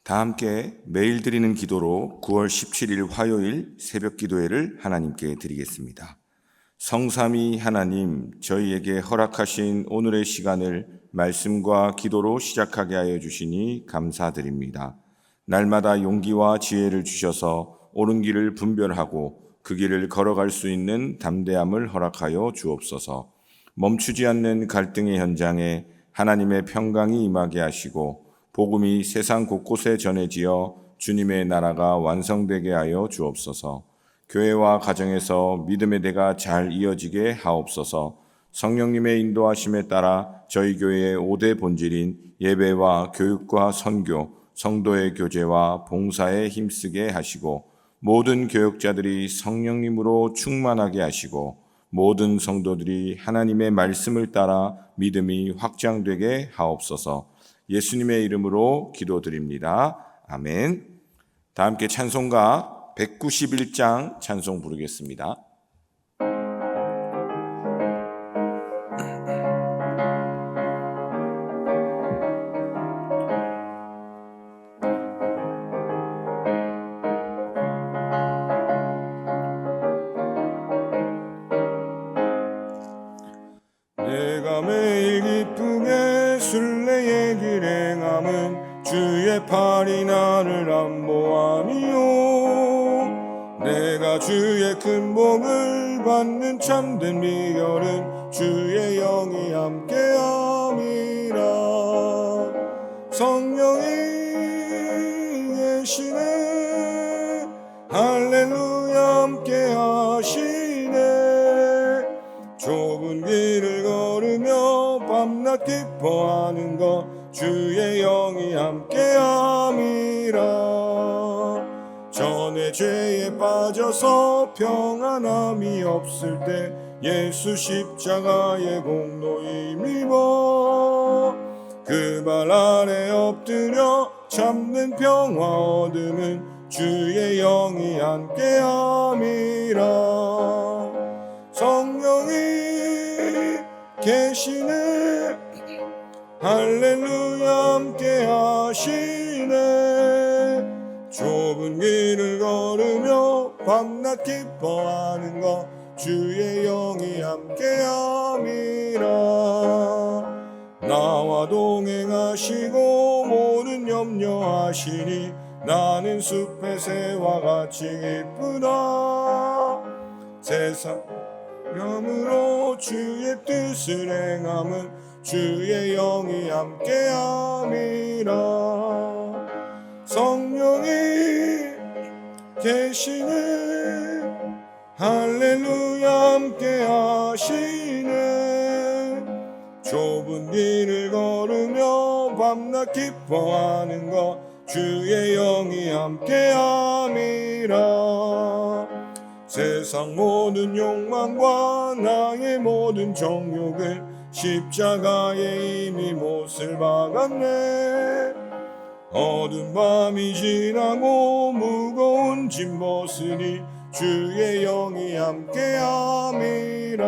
다 함께 매일 드리는 기도로 9월 17일 화요일 새벽 기도회를 하나님께 드리겠습니다. 성삼위 하나님, 저희에게 허락하신 오늘의 시간을 말씀과 기도로 시작하게 하여 주시니 감사드립니다. 날마다 용기와 지혜를 주셔서 옳은 길을 분별하고 그 길을 걸어갈 수 있는 담대함을 허락하여 주옵소서. 멈추지 않는 갈등의 현장에 하나님의 평강이 임하게 하시고 복음이 세상 곳곳에 전해지어 주님의 나라가 완성되게 하여 주옵소서. 교회와 가정에서 믿음의 대가 잘 이어지게 하옵소서. 성령님의 인도하심에 따라 저희 교회의 5대 본질인 예배와 교육과 선교, 성도의 교제와 봉사에 힘쓰게 하시고 모든 교역자들이 성령님으로 충만하게 하시고 모든 성도들이 하나님의 말씀을 따라 믿음이 확장되게 하옵소서. 예수님의 이름으로 기도드립니다. 아멘. 다 함께 찬송가 191장 찬송 부르겠습니다. 내가 매일 기쁘게 순례의 길 행함은 주의 팔이 나를 안보하니요. 내가 주의 큰 복을 받는 참된 비결은 주의 영이 함께함이라. 성령이 계시네, 할렐루야 함께하시네. 좁은 길을 걸으며 밤낮 기뻐하는 것 주의 영이 함께함이라. 전에 죄에 빠져서 평안함이 없을 때 예수 십자가의 공로 힘입어 그 발 아래 엎드려 참는 평화 얻음은 주의 영이 함께함이라. 성령이 계시네, 할렐루야 함께하시네. 좁은 길을 걸으며 밤낮 기뻐하는 것 주의 영이 함께함이라. 나와 동행하시고 모든 염려하시니 나는 숲의 새와 같이 기쁘다. 세상 영으로 주의 뜻을 행함은 주의 영이 함께함이라. 성령이 계시네, 할렐루야 함께하시네. 좁은 길을 걸으며 밤낮 기뻐하는 것 주의 영이 함께함이라. 세상 모든 욕망과 나의 모든 정욕을 십자가에 이미 못을 박았네. 어두운 밤이 지나고 무거운 짐 벗으니 주의 영이 함께함이라.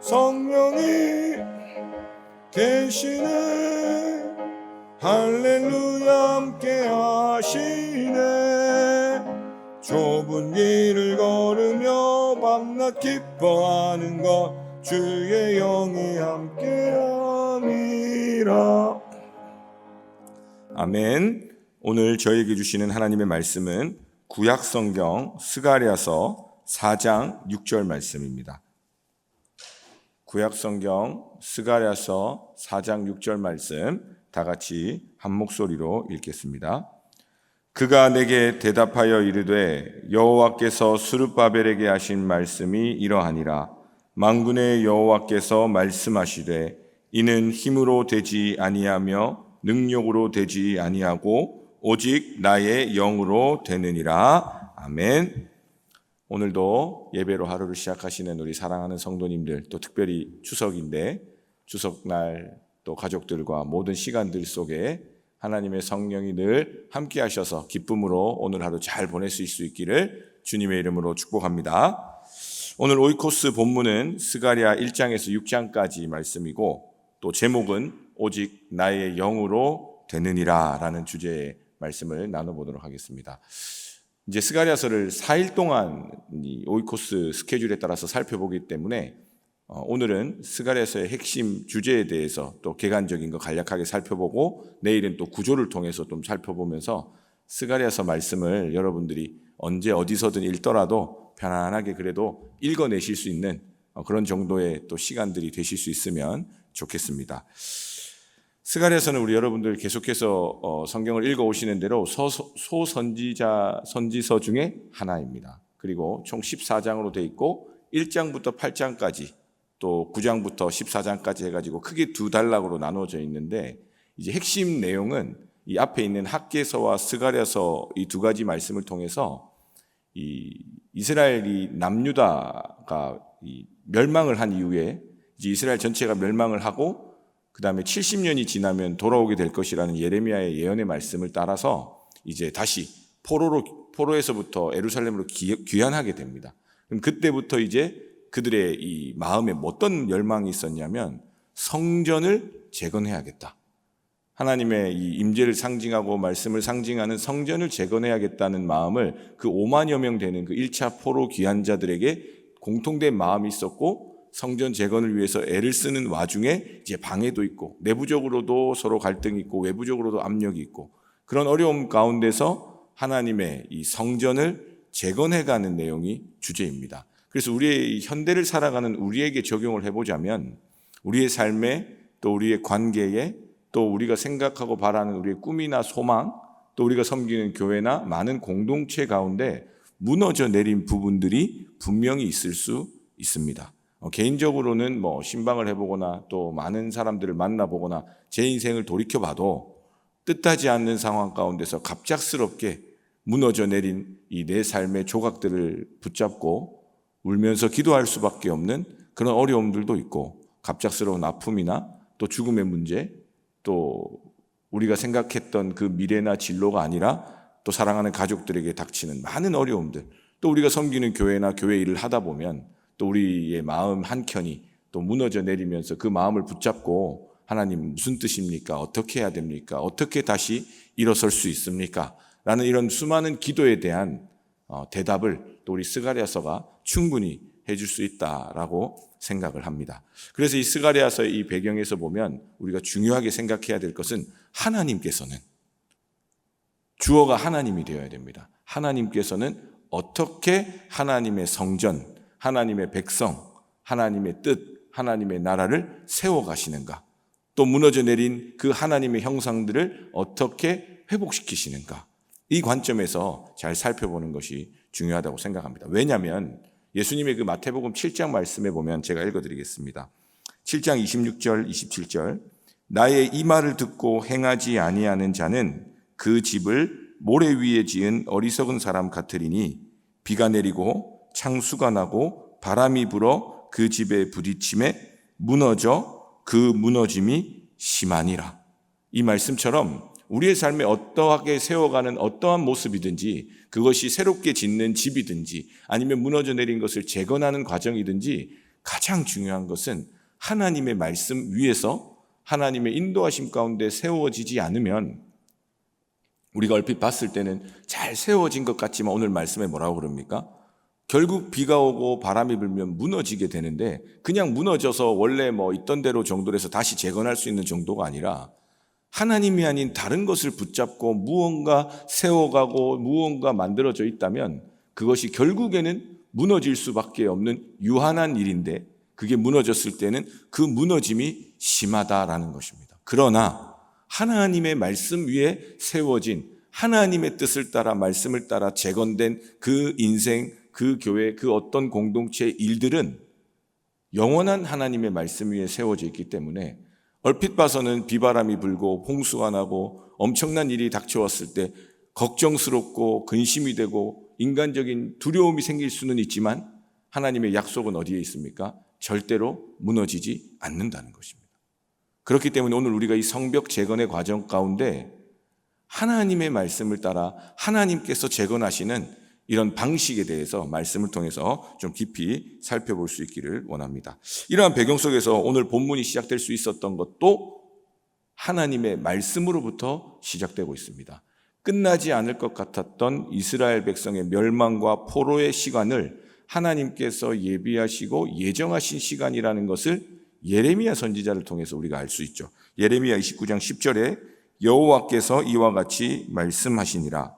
성령이 계시네, 할렐루야 함께하시네. 좁은 길을 걸으며 밤낮 기뻐하는 것 주의 영이 함께함이라. 아멘. 오늘 저에게 주시는 하나님의 말씀은 구약성경 스가랴서 4장 6절 말씀입니다. 구약성경 스가랴서 4장 6절 말씀 다 같이 한 목소리로 읽겠습니다. 그가 내게 대답하여 이르되 여호와께서 스룹바벨에게 하신 말씀이 이러하니라. 만군의 여호와께서 말씀하시되 이는 힘으로 되지 아니하며 능력으로 되지 아니하고 오직 나의 영으로 되느니라. 아멘. 오늘도 예배로 하루를 시작하시는 우리 사랑하는 성도님들, 또 특별히 추석인데 추석날 또 가족들과 모든 시간들 속에 하나님의 성령이 늘 함께 하셔서 기쁨으로 오늘 하루 잘 보내실 수 있기를 주님의 이름으로 축복합니다. 오늘 오이코스 본문은 스가랴 1장에서 6장까지 말씀이고 또 제목은 오직 나의 영으로 되느니라 라는 주제의 말씀을 나눠보도록 하겠습니다. 이제 스가랴서를 4일 동안 이 오이코스 스케줄에 따라서 살펴보기 때문에 오늘은 스가랴서의 핵심 주제에 대해서 또 개관적인 거 간략하게 살펴보고 내일은 또 구조를 통해서 좀 살펴보면서 스가랴서 말씀을 여러분들이 언제 어디서든 읽더라도 편안하게 그래도 읽어내실 수 있는 그런 정도의 또 시간들이 되실 수 있으면 좋겠습니다. 스가랴서는 우리 여러분들 계속해서 성경을 읽어오시는 대로 선지서 중에 하나입니다. 그리고 총 14장으로 되어 있고 1장부터 8장까지 또 9장부터 14장까지 해가지고 크게 두 단락으로 나누어져 있는데 이제 핵심 내용은 이 앞에 있는 학개서와 스가랴서 이 두 가지 말씀을 통해서 이 이스라엘이 남유다가 멸망을 한 이후에 이제 이스라엘 전체가 멸망을 하고 그 다음에 70년이 지나면 돌아오게 될 것이라는 예레미야의 예언의 말씀을 따라서 이제 다시 포로에서부터 예루살렘으로 귀환하게 됩니다. 그럼 그때부터 이제 그들의 이 마음에 어떤 열망이 있었냐면 성전을 재건해야겠다. 하나님의 이 임재를 상징하고 말씀을 상징하는 성전을 재건해야겠다는 마음을 그 5만여 명 되는 그 1차 포로 귀환자들에게 공통된 마음이 있었고 성전 재건을 위해서 애를 쓰는 와중에 이제 방해도 있고 내부적으로도 서로 갈등이 있고 외부적으로도 압력이 있고 그런 어려움 가운데서 하나님의 이 성전을 재건해가는 내용이 주제입니다. 그래서 우리의 현대를 살아가는 우리에게 적용을 해보자면 우리의 삶에 또 우리의 관계에 또 우리가 생각하고 바라는 우리의 꿈이나 소망 또 우리가 섬기는 교회나 많은 공동체 가운데 무너져 내린 부분들이 분명히 있을 수 있습니다. 개인적으로는 신방을 해보거나 또 많은 사람들을 만나보거나 제 인생을 돌이켜봐도 뜻하지 않는 상황 가운데서 갑작스럽게 무너져 내린 이 내 삶의 조각들을 붙잡고 울면서 기도할 수밖에 없는 그런 어려움들도 있고 갑작스러운 아픔이나 또 죽음의 문제 또 우리가 생각했던 그 미래나 진로가 아니라 또 사랑하는 가족들에게 닥치는 많은 어려움들 또 우리가 섬기는 교회나 교회 일을 하다 보면 또 우리의 마음 한켠이 또 무너져 내리면서 그 마음을 붙잡고 하나님 무슨 뜻입니까? 어떻게 해야 됩니까? 어떻게 다시 일어설 수 있습니까? 라는 이런 수많은 기도에 대한 대답을 또 우리 스가랴서가 충분히 해줄 수 있다라고 생각을 합니다. 그래서 이 스가랴서의 이 배경에서 보면 우리가 중요하게 생각해야 될 것은 하나님께서는 주어가 하나님이 되어야 됩니다. 하나님께서는 어떻게 하나님의 성전, 하나님의 백성, 하나님의 뜻, 하나님의 나라를 세워가시는가? 또 무너져 내린 그 하나님의 형상들을 어떻게 회복시키시는가? 이 관점에서 잘 살펴보는 것이 중요하다고 생각합니다. 왜냐하면 예수님의 그 마태복음 7장 말씀에 보면 제가 읽어드리겠습니다. 7장 26절, 27절 나의 이 말을 듣고 행하지 아니하는 자는 그 집을 모래 위에 지은 어리석은 사람 같으리니 비가 내리고 창수가 나고 바람이 불어 그 집에 부딪힘에 무너져 그 무너짐이 심하니라. 이 말씀처럼 우리의 삶에 어떠하게 세워가는 어떠한 모습이든지 그것이 새롭게 짓는 집이든지 아니면 무너져 내린 것을 재건하는 과정이든지 가장 중요한 것은 하나님의 말씀 위에서 하나님의 인도하심 가운데 세워지지 않으면 우리가 얼핏 봤을 때는 잘 세워진 것 같지만 오늘 말씀에 뭐라고 그럽니까? 결국 비가 오고 바람이 불면 무너지게 되는데 그냥 무너져서 원래 있던 대로 정도로 해서 다시 재건할 수 있는 정도가 아니라 하나님이 아닌 다른 것을 붙잡고 무언가 세워가고 무언가 만들어져 있다면 그것이 결국에는 무너질 수밖에 없는 유한한 일인데 그게 무너졌을 때는 그 무너짐이 심하다라는 것입니다. 그러나 하나님의 말씀 위에 세워진 하나님의 뜻을 따라 말씀을 따라 재건된 그 인생, 그 교회, 그 어떤 공동체의 일들은 영원한 하나님의 말씀 위에 세워져 있기 때문에 얼핏 봐서는 비바람이 불고 홍수가 나고 엄청난 일이 닥쳐왔을 때 걱정스럽고 근심이 되고 인간적인 두려움이 생길 수는 있지만 하나님의 약속은 어디에 있습니까? 절대로 무너지지 않는다는 것입니다. 그렇기 때문에 오늘 우리가 이 성벽 재건의 과정 가운데 하나님의 말씀을 따라 하나님께서 재건하시는 이런 방식에 대해서 말씀을 통해서 좀 깊이 살펴볼 수 있기를 원합니다. 이러한 배경 속에서 오늘 본문이 시작될 수 있었던 것도 하나님의 말씀으로부터 시작되고 있습니다. 끝나지 않을 것 같았던 이스라엘 백성의 멸망과 포로의 시간을 하나님께서 예비하시고 예정하신 시간이라는 것을 예레미야 선지자를 통해서 우리가 알 수 있죠. 예레미야 29장 10절에 여호와께서 이와 같이 말씀하시니라.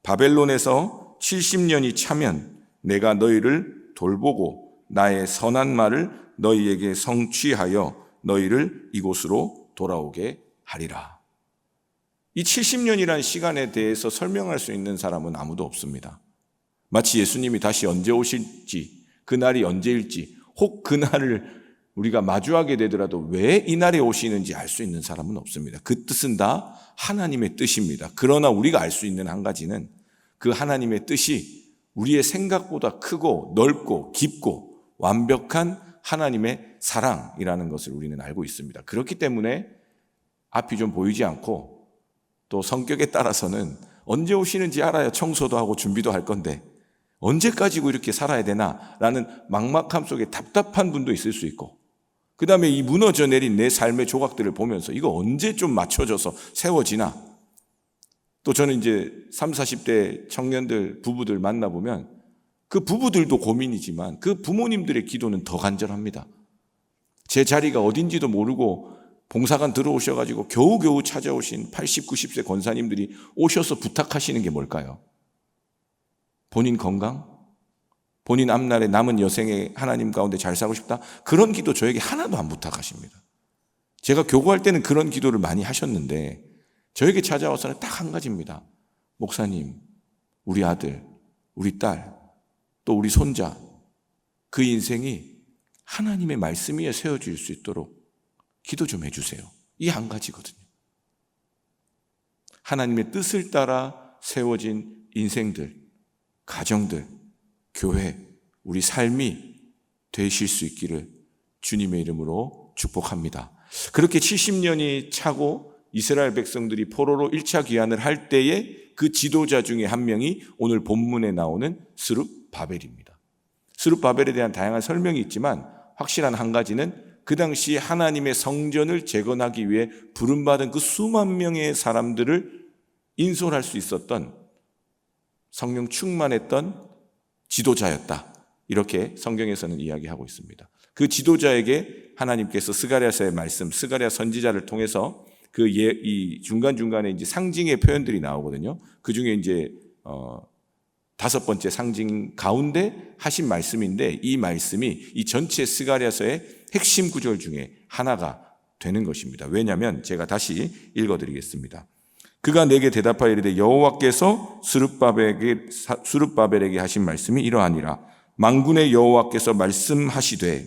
바벨론에서 70년이 차면 내가 너희를 돌보고 나의 선한 말을 너희에게 성취하여 너희를 이곳으로 돌아오게 하리라. 이 70년이라는 시간에 대해서 설명할 수 있는 사람은 아무도 없습니다. 마치 예수님이 다시 언제 오실지, 그날이 언제일지, 혹 그날을 우리가 마주하게 되더라도 왜 이 날에 오시는지 알 수 있는 사람은 없습니다. 그 뜻은 다 하나님의 뜻입니다. 그러나 우리가 알 수 있는 한 가지는 그 하나님의 뜻이 우리의 생각보다 크고 넓고 깊고 완벽한 하나님의 사랑이라는 것을 우리는 알고 있습니다. 그렇기 때문에 앞이 좀 보이지 않고 또 성격에 따라서는 언제 오시는지 알아야 청소도 하고 준비도 할 건데 언제까지고 이렇게 살아야 되나라는 막막함 속에 답답한 분도 있을 수 있고, 그 다음에 이 무너져 내린 내 삶의 조각들을 보면서 이거 언제 좀 맞춰져서 세워지나. 또 저는 이제 30, 40대 청년들, 부부들 만나보면 그 부부들도 고민이지만 그 부모님들의 기도는 더 간절합니다. 제 자리가 어딘지도 모르고 봉사관 들어오셔가지고 겨우겨우 찾아오신 80, 90세 권사님들이 오셔서 부탁하시는 게 뭘까요? 본인 건강? 본인 앞날에 남은 여생에 하나님 가운데 잘 살고 싶다? 그런 기도 저에게 하나도 안 부탁하십니다. 제가 교구할 때는 그런 기도를 많이 하셨는데 저에게 찾아와서는 딱 한 가지입니다. 목사님, 우리 아들, 우리 딸, 또 우리 손자, 그 인생이 하나님의 말씀 위에 세워질 수 있도록 기도 좀 해주세요. 이 한 가지거든요. 하나님의 뜻을 따라 세워진 인생들, 가정들, 교회, 우리 삶이 되실 수 있기를 주님의 이름으로 축복합니다. 그렇게 70년이 차고 이스라엘 백성들이 포로로 1차 귀환을 할 때에 그 지도자 중에 한 명이 오늘 본문에 나오는 스룹바벨입니다. 스룹바벨에 대한 다양한 설명이 있지만 확실한 한 가지는 그 당시 하나님의 성전을 재건하기 위해 부름받은 그 수만 명의 사람들을 인솔할 수 있었던 성령 충만했던 지도자였다. 이렇게 성경에서는 이야기하고 있습니다. 그 지도자에게 하나님께서 스가랴서의 말씀, 스가랴 선지자를 통해서 이 중간중간에 이제 상징의 표현들이 나오거든요. 그 중에 이제 5번째 상징 가운데 하신 말씀인데 이 말씀이 이 전체 스가랴서의 핵심 구절 중에 하나가 되는 것입니다. 왜냐하면 제가 다시 읽어드리겠습니다. 그가 내게 대답하여 이르되 여호와께서 스룹바벨에게 하신 말씀이 이러하니라. 만군의 여호와께서 말씀하시되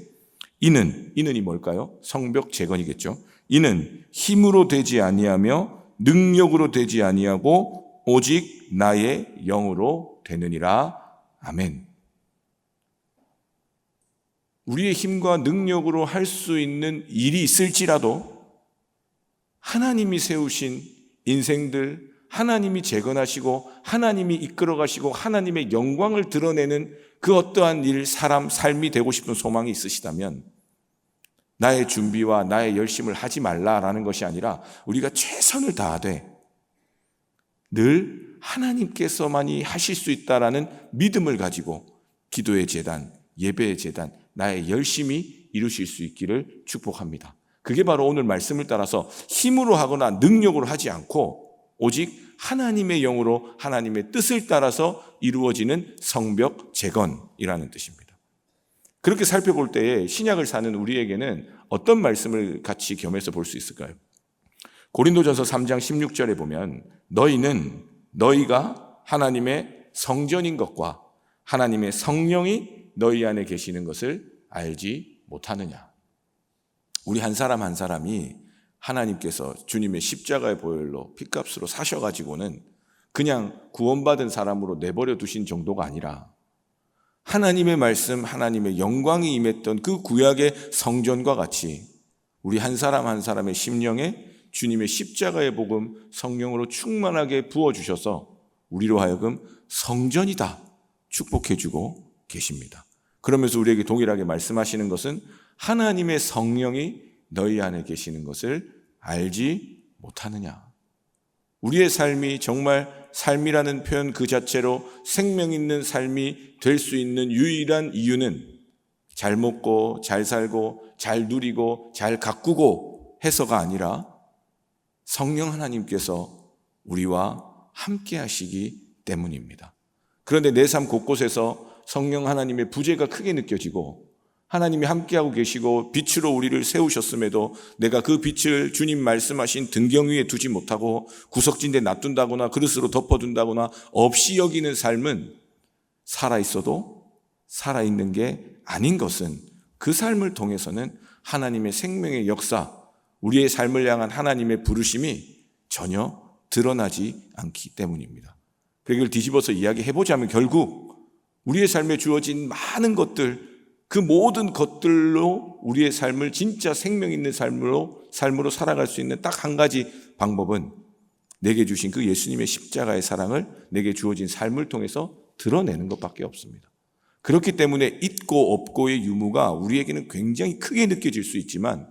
이는이 뭘까요? 성벽 재건이겠죠. 이는 힘으로 되지 아니하며 능력으로 되지 아니하고 오직 나의 영으로 되느니라. 아멘. 우리의 힘과 능력으로 할 수 있는 일이 있을지라도 하나님이 세우신 인생들, 하나님이 재건하시고 하나님이 이끌어가시고 하나님의 영광을 드러내는 그 어떠한 일, 사람, 삶이 되고 싶은 소망이 있으시다면 나의 준비와 나의 열심을 하지 말라라는 것이 아니라 우리가 최선을 다하되 늘 하나님께서만이 하실 수 있다라는 믿음을 가지고 기도의 제단, 예배의 제단, 나의 열심히 이루실 수 있기를 축복합니다. 그게 바로 오늘 말씀을 따라서 힘으로 하거나 능력으로 하지 않고 오직 하나님의 영으로 하나님의 뜻을 따라서 이루어지는 성벽 재건이라는 뜻입니다. 그렇게 살펴볼 때에 신약을 사는 우리에게는 어떤 말씀을 같이 겸해서 볼 수 있을까요? 고린도전서 3장 16절에 보면 너희가 하나님의 성전인 것과 하나님의 성령이 너희 안에 계시는 것을 알지 못하느냐. 우리 한 사람 한 사람이 하나님께서 주님의 십자가의 보혈로 피값으로 사셔가지고는 그냥 구원받은 사람으로 내버려 두신 정도가 아니라 하나님의 말씀, 하나님의 영광이 임했던 그 구약의 성전과 같이 우리 한 사람 한 사람의 심령에 주님의 십자가의 복음 성령으로 충만하게 부어주셔서 우리로 하여금 성전이다 축복해주고 계십니다. 그러면서 우리에게 동일하게 말씀하시는 것은 하나님의 성령이 너희 안에 계시는 것을 알지 못하느냐? 우리의 삶이 정말 삶이라는 표현 그 자체로 생명 있는 삶이 될 수 있는 유일한 이유는 잘 먹고 잘 살고 잘 누리고 잘 가꾸고 해서가 아니라 성령 하나님께서 우리와 함께 하시기 때문입니다. 그런데 내 삶 곳곳에서 성령 하나님의 부재가 크게 느껴지고 하나님이 함께하고 계시고 빛으로 우리를 세우셨음에도 내가 그 빛을 주님 말씀하신 등경 위에 두지 못하고 구석진데 놔둔다거나 그릇으로 덮어둔다거나 없이 여기는 삶은 살아있어도 살아있는 게 아닌 것은 그 삶을 통해서는 하나님의 생명의 역사, 우리의 삶을 향한 하나님의 부르심이 전혀 드러나지 않기 때문입니다. 그걸 뒤집어서 이야기해보자면 결국 우리의 삶에 주어진 많은 것들, 그 모든 것들로 우리의 삶을 진짜 생명 있는 삶으로 살아갈 수 있는 딱 한 가지 방법은 내게 주신 그 예수님의 십자가의 사랑을 내게 주어진 삶을 통해서 드러내는 것밖에 없습니다. 그렇기 때문에 있고 없고의 유무가 우리에게는 굉장히 크게 느껴질 수 있지만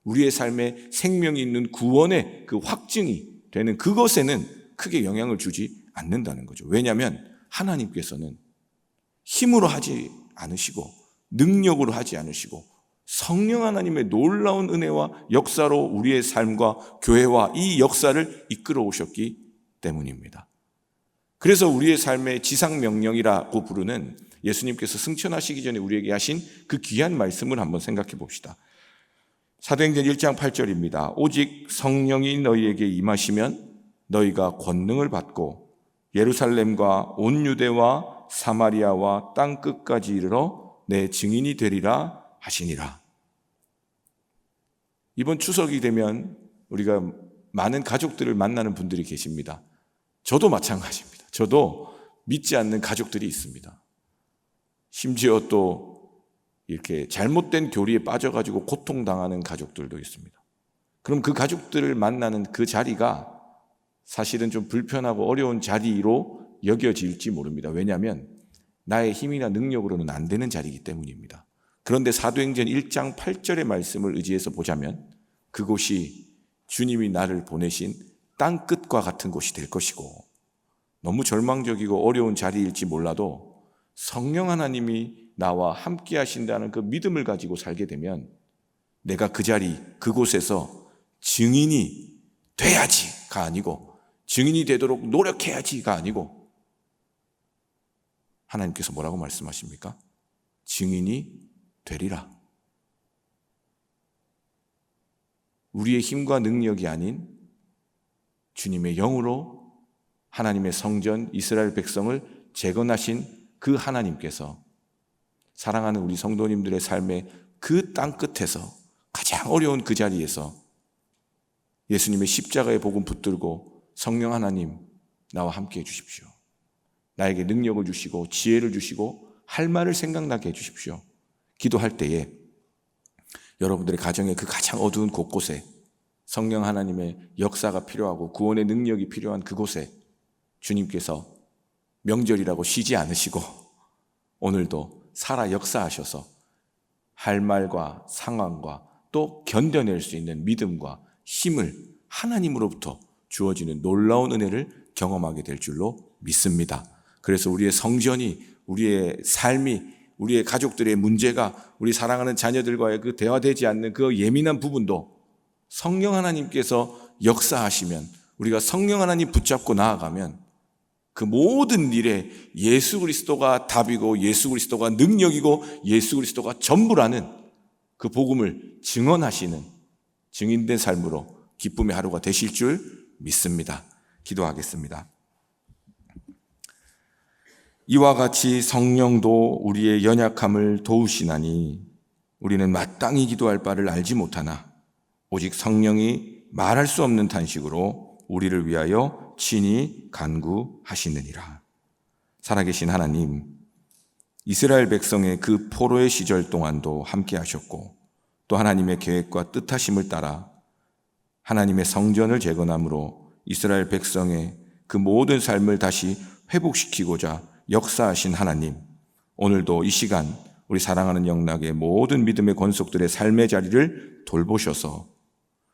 우리의 삶에 생명이 있는 구원의 그 확증이 되는 그것에는 크게 영향을 주지 않는다는 거죠. 왜냐하면 하나님께서는 힘으로 하지 않으시고 능력으로 하지 않으시고 성령 하나님의 놀라운 은혜와 역사로 우리의 삶과 교회와 이 역사를 이끌어 오셨기 때문입니다. 그래서 우리의 삶의 지상명령이라고 부르는 예수님께서 승천하시기 전에 우리에게 하신 그 귀한 말씀을 한번 생각해 봅시다. 사도행전 1장 8절입니다. 오직 성령이 너희에게 임하시면 너희가 권능을 받고 예루살렘과 온 유대와 사마리아와 땅 끝까지 이르러 내 증인이 되리라 하시니라. 이번 추석이 되면 우리가 많은 가족들을 만나는 분들이 계십니다. 저도 마찬가지입니다. 저도 믿지 않는 가족들이 있습니다. 심지어 또 이렇게 잘못된 교리에 빠져가지고 고통당하는 가족들도 있습니다. 그럼 그 가족들을 만나는 그 자리가 사실은 좀 불편하고 어려운 자리로 여겨질지 모릅니다. 왜냐하면 나의 힘이나 능력으로는 안 되는 자리이기 때문입니다. 그런데 사도행전 1장 8절의 말씀을 의지해서 보자면 그곳이 주님이 나를 보내신 땅끝과 같은 곳이 될 것이고 너무 절망적이고 어려운 자리일지 몰라도 성령 하나님이 나와 함께 하신다는 그 믿음을 가지고 살게 되면 내가 그 자리, 그곳에서 증인이 돼야지가 아니고 증인이 되도록 노력해야지가 아니고 하나님께서 뭐라고 말씀하십니까? 증인이 되리라. 우리의 힘과 능력이 아닌 주님의 영으로 하나님의 성전 이스라엘 백성을 재건하신 그 하나님께서 사랑하는 우리 성도님들의 삶의 그 땅끝에서 가장 어려운 그 자리에서 예수님의 십자가의 복음 붙들고 성령 하나님 나와 함께 해주십시오. 나에게 능력을 주시고 지혜를 주시고 할 말을 생각나게 해주십시오. 기도할 때에 여러분들의 가정의 그 가장 어두운 곳곳에 성령 하나님의 역사가 필요하고 구원의 능력이 필요한 그곳에 주님께서 명절이라고 쉬지 않으시고 오늘도 살아 역사하셔서 할 말과 상황과 또 견뎌낼 수 있는 믿음과 힘을 하나님으로부터 주어지는 놀라운 은혜를 경험하게 될 줄로 믿습니다. 그래서 우리의 성전이, 우리의 삶이, 우리의 가족들의 문제가, 우리 사랑하는 자녀들과의 그 대화되지 않는 그 예민한 부분도 성령 하나님께서 역사하시면, 우리가 성령 하나님 붙잡고 나아가면 그 모든 일에 예수 그리스도가 답이고 예수 그리스도가 능력이고 예수 그리스도가 전부라는 그 복음을 증언하시는 증인된 삶으로 기쁨의 하루가 되실 줄 믿습니다. 기도하겠습니다. 이와 같이 성령도 우리의 연약함을 도우시나니 우리는 마땅히 기도할 바를 알지 못하나 오직 성령이 말할 수 없는 탄식으로 우리를 위하여 친히 간구하시느니라. 살아계신 하나님, 이스라엘 백성의 그 포로의 시절 동안도 함께 하셨고 또 하나님의 계획과 뜻하심을 따라 하나님의 성전을 재건함으로 이스라엘 백성의 그 모든 삶을 다시 회복시키고자 역사하신 하나님, 오늘도 이 시간 우리 사랑하는 영락의 모든 믿음의 권속들의 삶의 자리를 돌보셔서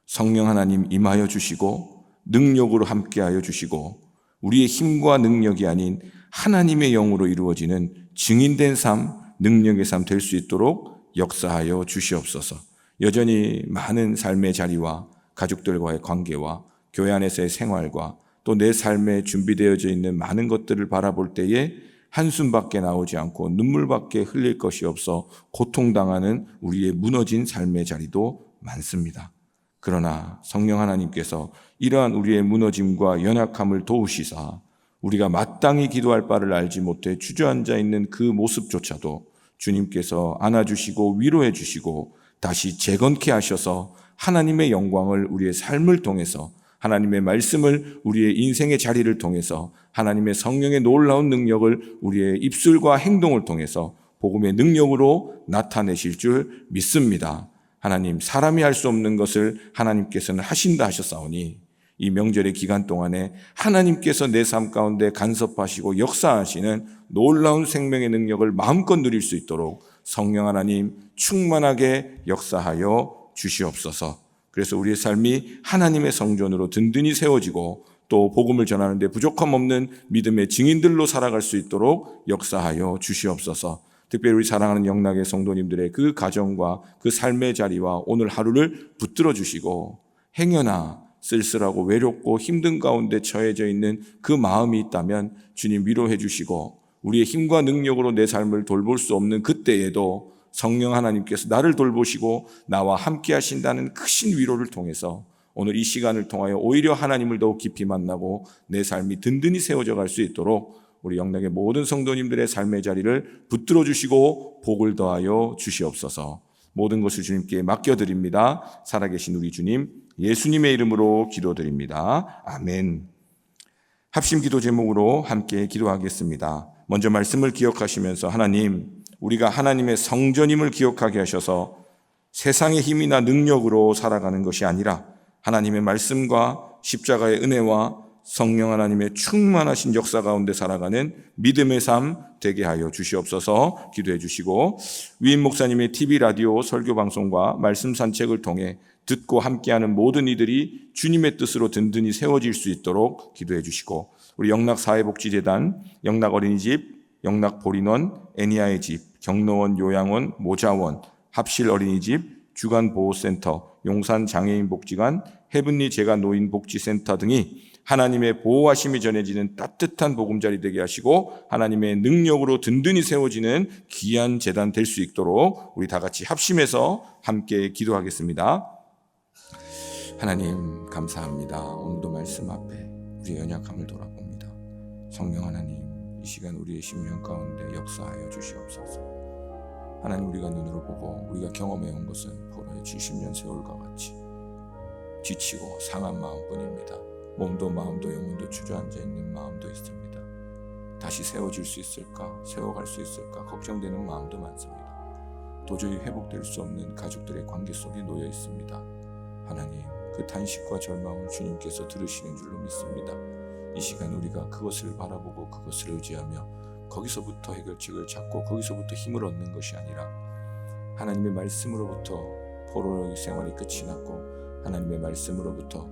성령 하나님 임하여 주시고 능력으로 함께하여 주시고 우리의 힘과 능력이 아닌 하나님의 영으로 이루어지는 증인된 삶, 능력의 삶 될 수 있도록 역사하여 주시옵소서. 여전히 많은 삶의 자리와 가족들과의 관계와 교회 안에서의 생활과 또 내 삶에 준비되어져 있는 많은 것들을 바라볼 때에 한숨밖에 나오지 않고 눈물밖에 흘릴 것이 없어 고통당하는 우리의 무너진 삶의 자리도 많습니다. 그러나 성령 하나님께서 이러한 우리의 무너짐과 연약함을 도우시사 우리가 마땅히 기도할 바를 알지 못해 주저앉아 있는 그 모습조차도 주님께서 안아주시고 위로해 주시고 다시 재건케 하셔서 하나님의 영광을 우리의 삶을 통해서 하나님의 말씀을 우리의 인생의 자리를 통해서 하나님의 성령의 놀라운 능력을 우리의 입술과 행동을 통해서 복음의 능력으로 나타내실 줄 믿습니다. 하나님, 사람이 할 수 없는 것을 하나님께서는 하신다 하셨사오니 이 명절의 기간 동안에 하나님께서 내 삶 가운데 간섭하시고 역사하시는 놀라운 생명의 능력을 마음껏 누릴 수 있도록 성령 하나님 충만하게 역사하여 주시옵소서. 그래서 우리의 삶이 하나님의 성전으로 든든히 세워지고 또 복음을 전하는 데 부족함 없는 믿음의 증인들로 살아갈 수 있도록 역사하여 주시옵소서. 특별히 우리 사랑하는 영락의 성도님들의 그 가정과 그 삶의 자리와 오늘 하루를 붙들어 주시고 행여나 쓸쓸하고 외롭고 힘든 가운데 처해져 있는 그 마음이 있다면 주님 위로해 주시고 우리의 힘과 능력으로 내 삶을 돌볼 수 없는 그때에도 성령 하나님께서 나를 돌보시고 나와 함께 하신다는 크신 위로를 통해서 오늘 이 시간을 통하여 오히려 하나님을 더욱 깊이 만나고 내 삶이 든든히 세워져 갈 수 있도록 우리 영락의 모든 성도님들의 삶의 자리를 붙들어 주시고 복을 더하여 주시옵소서. 모든 것을 주님께 맡겨드립니다. 살아계신 우리 주님 예수님의 이름으로 기도드립니다. 아멘. 합심 기도 제목으로 함께 기도하겠습니다. 먼저 말씀을 기억하시면서 하나님, 우리가 하나님의 성전임을 기억하게 하셔서 세상의 힘이나 능력으로 살아가는 것이 아니라 하나님의 말씀과 십자가의 은혜와 성령 하나님의 충만하신 역사 가운데 살아가는 믿음의 삶 되게 하여 주시옵소서. 기도해 주시고 위임 목사님의 TV 라디오 설교 방송과 말씀 산책을 통해 듣고 함께하는 모든 이들이 주님의 뜻으로 든든히 세워질 수 있도록 기도해 주시고 우리 영락사회복지재단, 영락어린이집, 영락보린원, 애니아의 집, 경로원, 요양원, 모자원, 합실 어린이집, 주간보호센터, 용산장애인복지관, 헤븐리 재가노인복지센터 등이 하나님의 보호하심이 전해지는 따뜻한 보금자리 되게 하시고 하나님의 능력으로 든든히 세워지는 귀한 재단 될 수 있도록 우리 다 같이 합심해서 함께 기도하겠습니다. 하나님 감사합니다. 오늘도 말씀 앞에 우리의 연약함을 돌아봅니다. 성령 하나님, 이 시간 우리의 심령 가운데 역사하여 주시옵소서. 하나님, 우리가 눈으로 보고 우리가 경험해온 것은 포로의 70년 세월과 같이 지치고 상한 마음뿐입니다. 몸도 마음도 영혼도 주저앉아 있는 마음도 있습니다. 다시 세워질 수 있을까, 세워갈 수 있을까 걱정되는 마음도 많습니다. 도저히 회복될 수 없는 가족들의 관계 속에 놓여 있습니다. 하나님, 그 탄식과 절망을 주님께서 들으시는 줄로 믿습니다. 이 시간 우리가 그것을 바라보고 그것을 의지하며 거기서부터 해결책을 찾고 거기서부터 힘을 얻는 것이 아니라 하나님의 말씀으로부터 포로의 생활이 끝이 났고 하나님의 말씀으로부터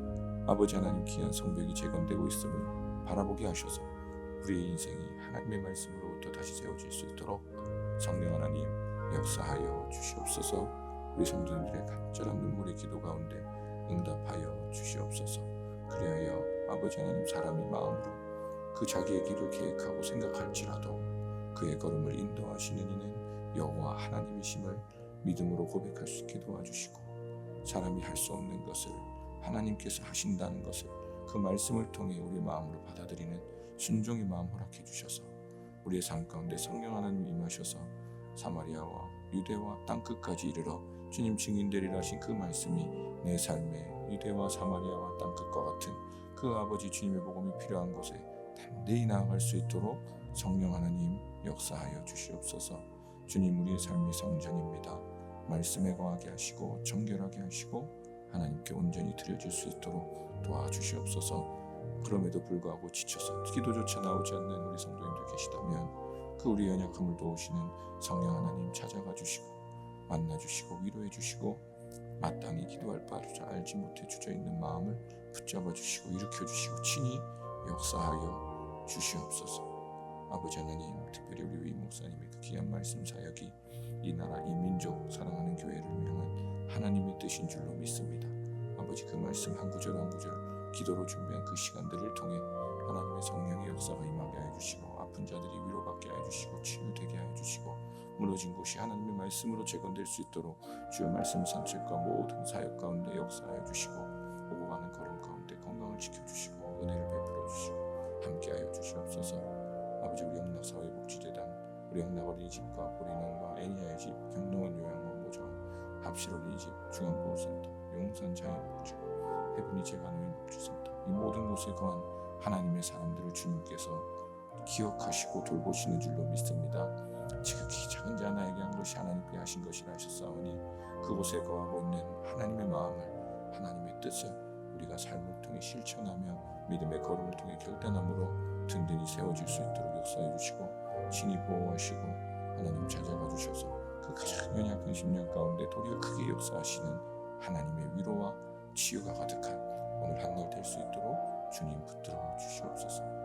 아버지 하나님 귀한 성벽이 재건되고 있음을 바라보게 하셔서 우리의 인생이 하나님의 말씀으로부터 다시 세워질 수 있도록 성령 하나님 역사하여 주시옵소서. 우리 성도님들의 간절한 눈물의 기도 가운데 응답하여 주시옵소서. 그리하여 아버지 하나님, 사람이 마음으로 그 자기의 길을 계획하고 생각할지라도 그의 걸음을 인도하시는 이는 여호와 하나님이심을 믿음으로 고백할 수 있게 도와주시고 사람이 할 수 없는 것을 하나님께서 하신다는 것을 그 말씀을 통해 우리 마음으로 받아들이는 순종의 마음 허락해 주셔서 우리의 삶 가운데 성령 하나님 임하셔서 사마리아와 유대와 땅끝까지 이르러 주님 증인되리라 하신 그 말씀이 내 삶에 유대와 사마리아와 땅끝과 같은 그 아버지 주님의 복음이 필요한 곳에 담대히 나아갈 수 있도록 성령 하나님 역사하여 주시옵소서. 주님, 우리의 삶이 성전입니다. 말씀에 거하게 하시고 정결하게 하시고 하나님께 온전히 드려질 수 있도록 도와주시옵소서. 그럼에도 불구하고 지쳐서 기도조차 나오지 않는 우리 성도님들 계시다면 그 우리 연약함을 도우시는 성령 하나님 찾아가 주시고 만나 주시고 위로해 주시고 마땅히 기도할 바를 알지 못해 주저있는 마음을 붙잡아 주시고 일으켜 주시고 친히 역사하여 주시옵소서. 아버지 하나님, 특별히 우리 위 목사님의 그 귀한 말씀 사역이 이 나라 이 민족 사랑하는 교회를 위한 하나님의 뜻인 줄로 믿습니다. 아버지, 그 말씀 한 구절 한 구절 기도로 준비한 그 시간들을 통해 하나님의 성령의 역사가 임하게 하여 주시고 아픈 자들이 위로받게 하여 주시고 치유되게 하여 주시고 무너진 곳이 하나님의 말씀으로 재건될 수 있도록 주의 말씀 산책과 모든 사역 가운데 역사하여 주시고 오고 가는 걸음 가운데 건강을 지켜주시고 은혜를 베풀어 주시고 함께하여 주시옵소서. 아버지, 우리 영락사회복지재단, 우리 영락어린이집과 보리남과 애니아의 집, 경동원 요양원보조원, 합실 어린이집, 중앙보호센터, 용산자연복지관, 해분이 재간호인복지센터, 이 모든 곳에 거한 하나님의 사람들을 주님께서 기억하시고 돌보시는 줄로 믿습니다. 지극히 작은 자 하나에게 한 것이 하나님께 하신 것이라 하셨사오니 그곳에 거하고 있는 하나님의 마음을, 하나님의 뜻을 우리가 삶을 통해 실천하며 믿음의 걸음을 통해 결단함으로 든든히 세워질 수 있도록 역사해 주시고 친히 보호하시고 하나님 찾아가 주셔서 그 가장 연약한 심령 가운데 도리어 크게 역사하시는 하나님의 위로와 치유가 가득한 오늘 한 날 될 수 있도록 주님 붙들어 주시옵소서.